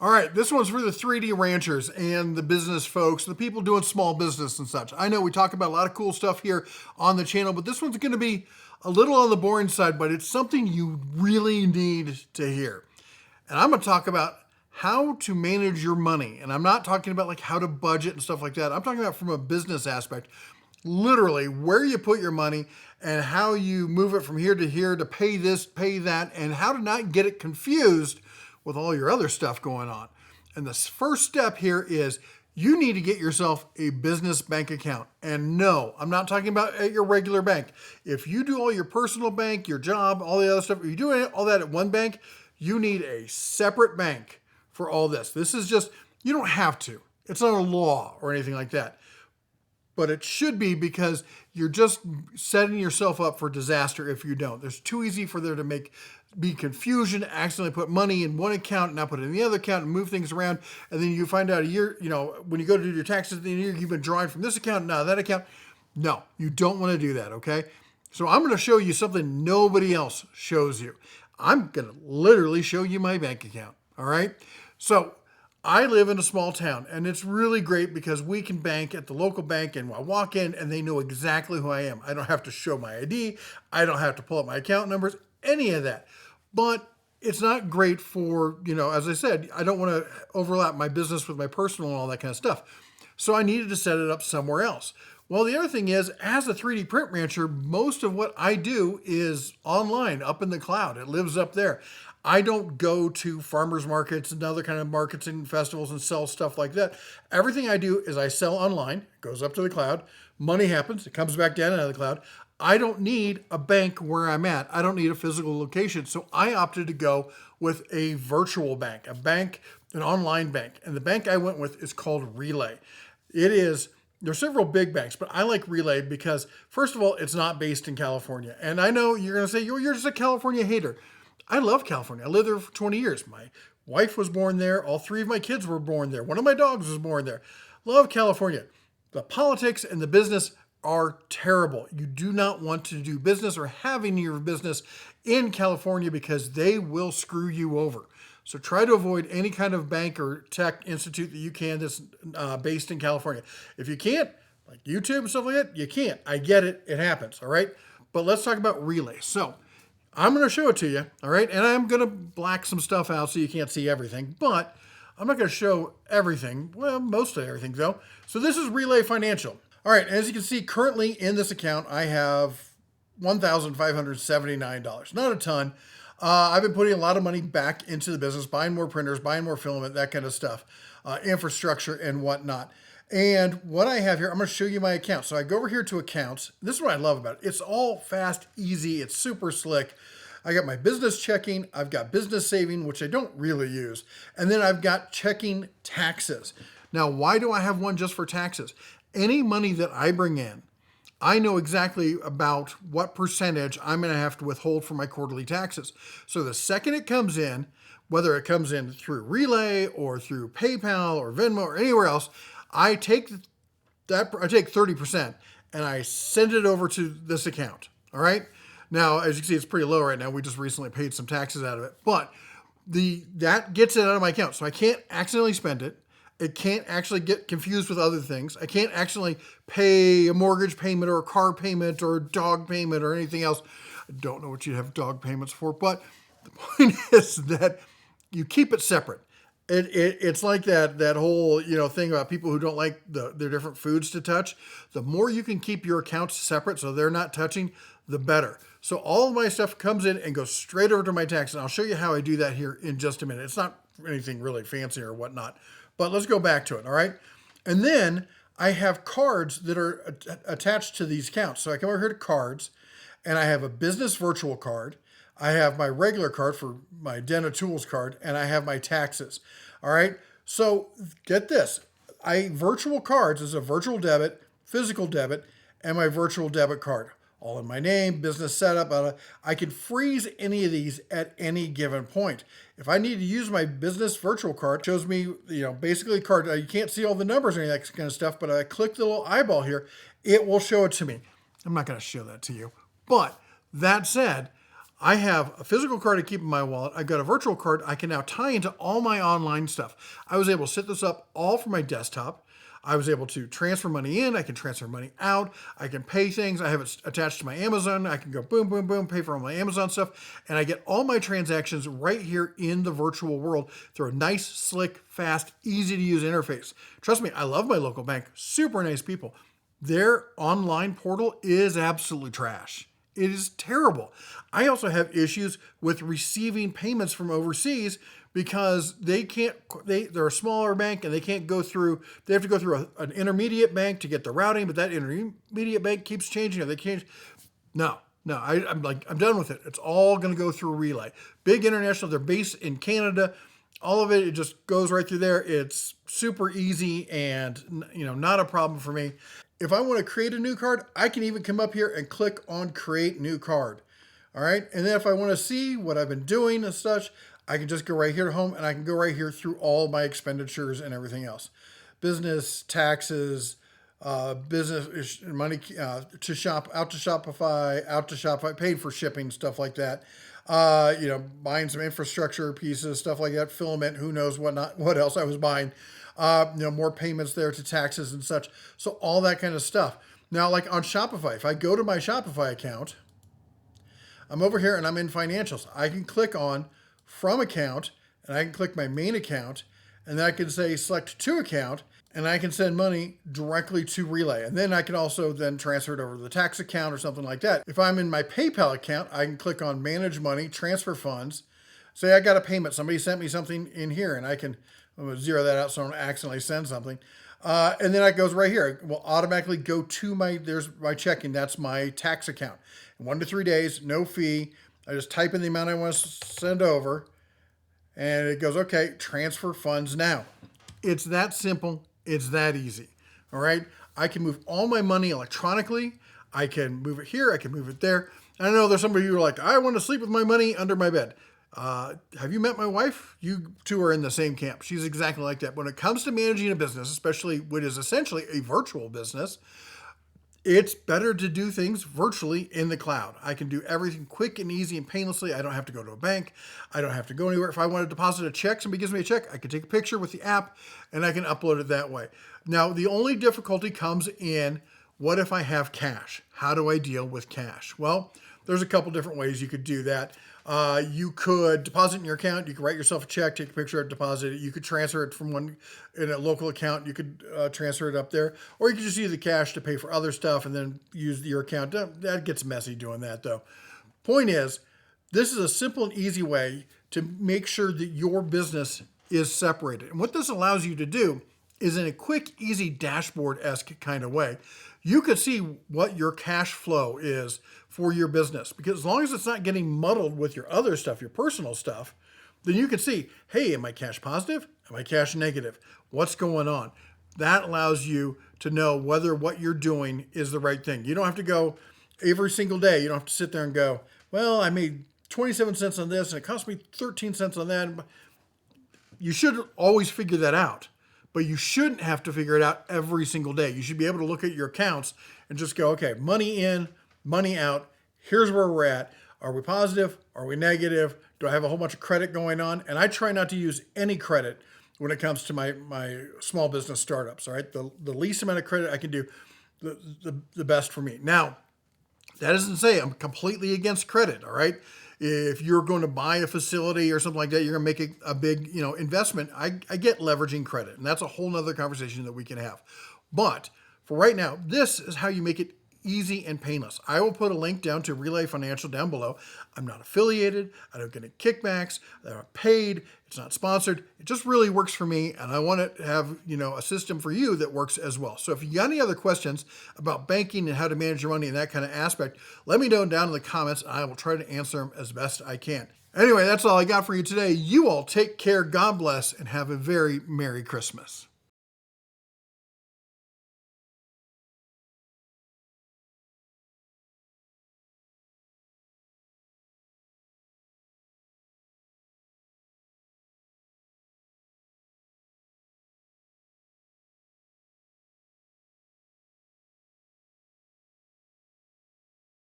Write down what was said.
All right, this one's for the 3D ranchers and the business folks, the people doing small business and such. I know we talk about a lot of cool stuff here on the channel, but this one's going to be a little on the boring side, but it's something you really need to hear. And I'm going to talk about how to manage your money. And I'm not talking about like how to budget and stuff like that. I'm talking about from a business aspect, literally where you put your money and how you move it from here to pay this, pay that, and how to not get it confused with all your other stuff going on. And the first step here is you need to get yourself a business bank account. And no, I'm not talking about at your regular bank. If you do all your personal bank, your job, all the other stuff, if you do all that at one bank, you need a separate bank for all this. This is just, you don't have to. It's not a law or anything like that. But it should be, because you're just setting yourself up for disaster if you don't. There's too easy for there to be confusion, accidentally put money in one account and not put it in the other account and move things around. And then you find out a year, when you go to do your taxes at the end of the year, you've been drawing from this account, now that account. No, you don't want to do that, okay? So I'm going to show you something nobody else shows you. I'm going to literally show you my bank account, all right? So I live in a small town, and it's really great because we can bank at the local bank, and I walk in and they know exactly who I am. I don't have to show my ID. I don't have to pull up my account numbers, any of that. But it's not great for, as I said, I don't want to overlap my business with my personal and all that kind of stuff. So I needed to set it up somewhere else. Well, the other thing is, as a 3D print rancher, most of what I do is online, up in the cloud. It lives up there. I don't go to farmers markets and other kind of markets and festivals and sell stuff like that. Everything I do is I sell online, goes up to the cloud, money happens, it comes back down out of the cloud. I don't need a bank where I'm at. I don't need a physical location. So I opted to go with a virtual bank, an online bank. And the bank I went with is called Relay. There's several big banks, but I like Relay because, first of all, it's not based in California. And I know you're going to say, you're just a California hater. I love California. I lived there for 20 years. My wife was born there. All three of my kids were born there. One of my dogs was born there. Love California. The politics and the business are terrible. You do not want to do business or having your business in California because they will screw you over. So try to avoid any kind of bank or tech institute that you can that's based in California. If you can't, like YouTube and stuff like that, you can't. I get it. It happens. All right. But let's talk about Relay. So I'm going to show it to you, all right? And I'm going to black some stuff out so you can't see everything, but I'm not going to show everything. Well, most of everything, though. So this is Relay Financial. All right, as you can see, currently in this account, I have $1,579. Not a ton. I've been putting a lot of money back into the business, buying more printers, buying more filament, that kind of stuff, infrastructure and whatnot. And what I have here, I'm going to show you my account. So I go over here to accounts. This is what I love about it. It's all fast, easy. It's super slick. I got my business checking. I've got business saving, which I don't really use. And then I've got checking taxes. Now, why do I have one just for taxes? Any money that I bring in, I know exactly about what percentage I'm going to have to withhold for my quarterly taxes. So the second it comes in, whether it comes in through Relay or through PayPal or Venmo or anywhere else, I take 30% and I send it over to this account. All right. Now, as you can see, it's pretty low right now. We just recently paid some taxes out of it, but that gets it out of my account. So I can't accidentally spend it. It can't actually get confused with other things. I can't actually pay a mortgage payment or a car payment or a dog payment or anything else. I don't know what you have dog payments for, but the point is that you keep it separate. It's like that whole thing about people who don't like their different foods to touch. The more you can keep your accounts separate so they're not touching, the better. So all of my stuff comes in and goes straight over to my taxes. And I'll show you how I do that here in just a minute. It's not anything really fancy or whatnot, but let's go back to it. All right. And then I have cards that are attached to these accounts. So I come over here to cards and I have a business virtual card. I have my regular card for my Den Tools card, and I have my taxes. All right. So get this. Virtual cards is a virtual debit, physical debit, and my virtual debit card. All in my name, business setup. I can freeze any of these at any given point. If I need to use my business virtual card, it shows me, basically a card. You can't see all the numbers or any of that kind of stuff, but I click the little eyeball here, it will show it to me. I'm not going to show that to you. But that said, I have a physical card I keep in my wallet. I've got a virtual card I can now tie into all my online stuff. I was able to set this up all from my desktop. I was able to transfer money in. I can transfer money out. I can pay things. I have it attached to my Amazon. I can go boom, boom, boom, pay for all my Amazon stuff. And I get all my transactions right here in the virtual world through a nice, slick, fast, easy to use interface. Trust me, I love my local bank. Super nice people. Their online portal is absolutely trash. It is terrible. I also have issues with receiving payments from overseas because they're a smaller bank and they have to go through an intermediate bank to get the routing, but that intermediate bank keeps changing. They change. No, I'm done with it. It's all going to go through Relay. Big international, they're based in Canada. All of it just goes right through there. It's super easy and not a problem for me. If I want to create a new card, I can even come up here and click on create new card. All right. And then if I want to see what I've been doing and such, I can just go right here to home and I can go right here through all my expenditures and everything else. Business, taxes, business money to shop, out to Shopify, paid for shipping, stuff like that. Buying some infrastructure pieces, stuff like that, filament, who knows what else I was buying. More payments there to taxes and such. So all that kind of stuff. Now, like on Shopify, if I go to my Shopify account, I'm over here and I'm in financials. I can click on from account and I can click my main account and then I can say select to account and I can send money directly to Relay. And then I can also then transfer it over to the tax account or something like that. If I'm in my PayPal account, I can click on manage money, transfer funds. Say I got a payment. Somebody sent me something in here and I'm going to zero that out so I don't accidentally send something. And then it goes right here. It will automatically go to there's my checking. That's my tax account. 1 to 3 days, no fee. I just type in the amount I want to send over and it goes, okay, transfer funds now. It's that simple. It's that easy. All right. I can move all my money electronically. I can move it here. I can move it there. I know there's somebody who are like, I want to sleep with my money under my bed. Have you met my wife? You two are in the same camp. She's exactly like that. When it comes to managing a business, especially what is essentially a virtual business, it's better to do things virtually in the cloud. I can do everything quick and easy and painlessly. I don't have to go to a bank. I don't have to go anywhere. If I want to deposit a check, somebody gives me a check, I can take a picture with the app and I can upload it that way. Now, the only difficulty comes in, what if I have cash? How do I deal with cash? Well, there's a couple different ways you could do that. You could deposit in your account. You could write yourself a check, take a picture of it, deposit it. You could transfer it from one in a local account. You could transfer it up there, or you could just use the cash to pay for other stuff and then use your account. That gets messy doing that though. Point is, this is a simple and easy way to make sure that your business is separated. And what this allows you to do is in a quick, easy dashboard-esque kind of way, you could see what your cash flow is for your business. Because as long as it's not getting muddled with your other stuff, your personal stuff, then you can see, hey, am I cash positive? Am I cash negative? What's going on? That allows you to know whether what you're doing is the right thing. You don't have to go every single day. You don't have to sit there and go, well, I made 27 cents on this and it cost me 13 cents on that. You should always figure that out. But you shouldn't have to figure it out every single day. You should be able to look at your accounts and just go, okay, money in, money out. Here's where we're at. Are we positive? Are we negative? Do I have a whole bunch of credit going on? And I try not to use any credit when it comes to my small business startups. All right, the least amount of credit I can do, the best for me. Now, that doesn't say I'm completely against credit. All right. If you're going to buy a facility or something like that, you're going to make a big, investment. I get leveraging credit, and that's a whole nother conversation that we can have. But for right now, this is how you make it easy and painless. I will put a link down to Relay Financial down below. I'm not affiliated. I don't get any kickbacks. They're not paid. It's not sponsored. It just really works for me, and I want to have, a system for you that works as well. So if you got any other questions about banking and how to manage your money and that kind of aspect, let me know down in the comments, and I will try to answer them as best I can. Anyway, that's all I got for you today. You all take care, God bless, and have a very Merry Christmas.